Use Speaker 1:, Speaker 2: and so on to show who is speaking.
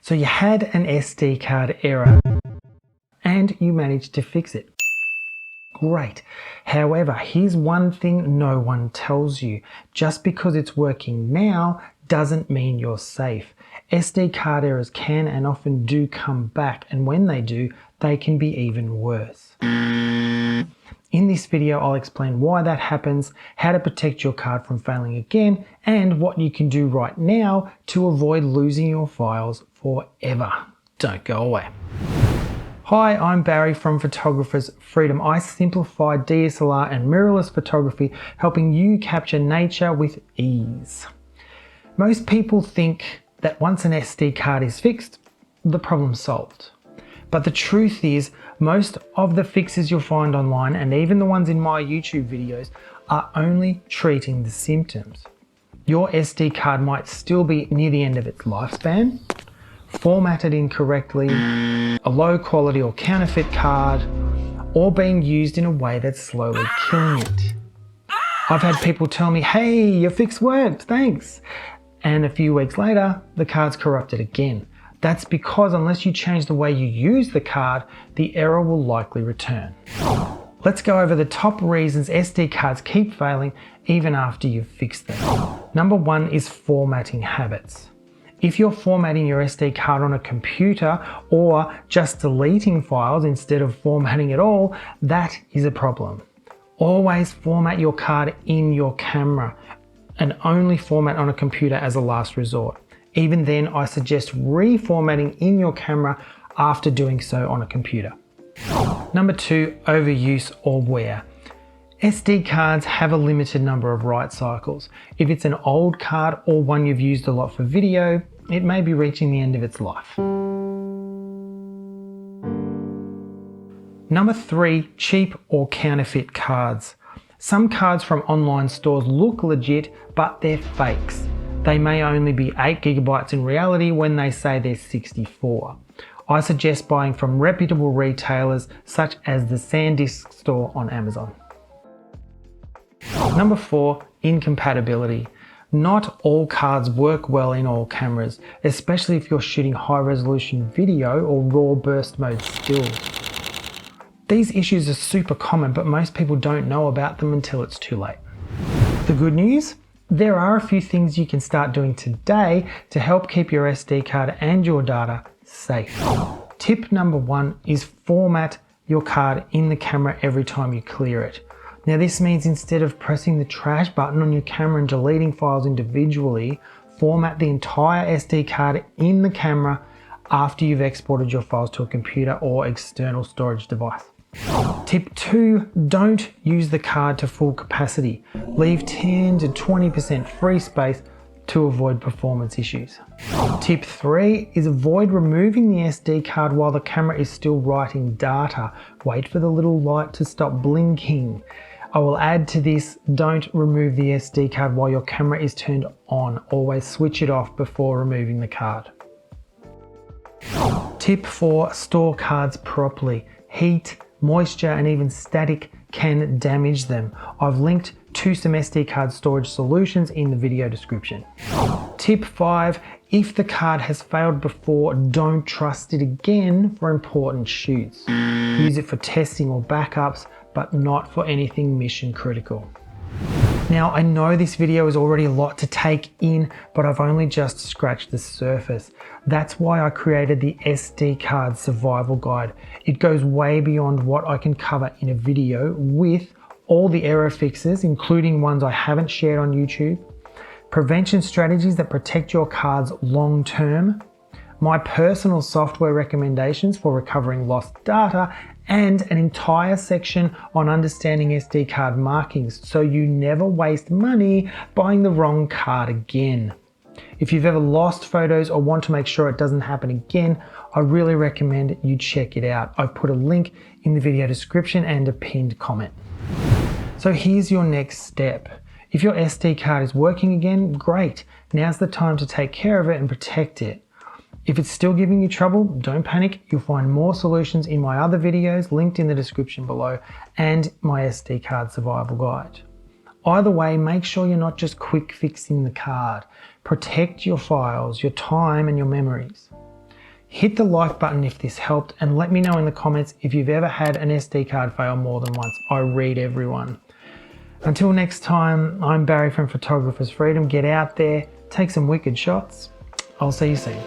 Speaker 1: So you had an SD card error and you managed to fix it. Great. However, here's one thing no one tells you. Just because it's working now doesn't mean you're safe. SD card errors can and often do come back, and when they do, they can be even worse. In this video, I'll explain why that happens, how to protect your card from failing again, and what you can do right now to avoid losing your files forever. Don't go away. Hi, I'm Barry from Photographers Freedom. I simplify DSLR and mirrorless photography, helping you capture nature with ease. Most people think that once an SD card is fixed, the problem's solved. But the truth is, most of the fixes you'll find online, and even the ones in my YouTube videos, are only treating the symptoms. Your SD card might still be near the end of its lifespan, formatted incorrectly, a low quality or counterfeit card, or being used in a way that's slowly killing it. I've had people tell me, hey, your fix worked, thanks. And a few weeks later, the card's corrupted again. That's because unless you change the way you use the card, the error will likely return. Let's go over the top reasons SD cards keep failing even after you've fixed them. Number one is formatting habits. If you're formatting your SD card on a computer or just deleting files instead of formatting at all, that is a problem. Always format your card in your camera and only format on a computer as a last resort. Even then, I suggest reformatting in your camera after doing so on a computer. Number two, overuse or wear. SD cards have a limited number of write cycles. If it's an old card or one you've used a lot for video, it may be reaching the end of its life. Number three, cheap or counterfeit cards. Some cards from online stores look legit, but they're fakes. They may only be 8 GB in reality when they say they're 64. I suggest buying from reputable retailers such as the SanDisk store on Amazon. Number four, incompatibility. Not all cards work well in all cameras, especially if you're shooting high resolution video or raw burst mode stills. These issues are super common, but most people don't know about them until it's too late. The good news? There are a few things you can start doing today to help keep your SD card and your data safe. Tip number one is format your card in the camera every time you clear it. Now this means instead of pressing the trash button on your camera and deleting files individually, format the entire SD card in the camera after you've exported your files to a computer or external storage device. Tip two, don't use the card to full capacity. Leave 10 to 20% free space to avoid performance issues. Tip three is avoid removing the SD card while the camera is still writing data. Wait for the little light to stop blinking. I will add to this, don't remove the SD card while your camera is turned on. Always switch it off before removing the card. Tip four, store cards properly. Heat, moisture, and even static can damage them. I've linked to some SD card storage solutions in the video description. Tip five, if the card has failed before, don't trust it again for important shoots. Use it for testing or backups, but not for anything mission critical. Now, I know this video is already a lot to take in, but I've only just scratched the surface. That's why I created the SD card survival guide. It goes way beyond what I can cover in a video with all the error fixes, including ones I haven't shared on YouTube, prevention strategies that protect your cards long term, my personal software recommendations for recovering lost data, and an entire section on understanding SD card markings so you never waste money buying the wrong card again. If you've ever lost photos or want to make sure it doesn't happen again, I really recommend you check it out. I've put a link in the video description and a pinned comment. So here's your next step. If your SD card is working again, great. Now's the time to take care of it and protect it. If it's still giving you trouble, don't panic. You'll find more solutions in my other videos linked in the description below and my SD card survival guide. Either way, make sure you're not just quick fixing the card. Protect your files, your time, and your memories. Hit the like button if this helped, and let me know in the comments if you've ever had an SD card fail more than once. I read everyone. Until next time, I'm Barry from Photographers Freedom. Get out there, take some wicked shots. I'll see you soon.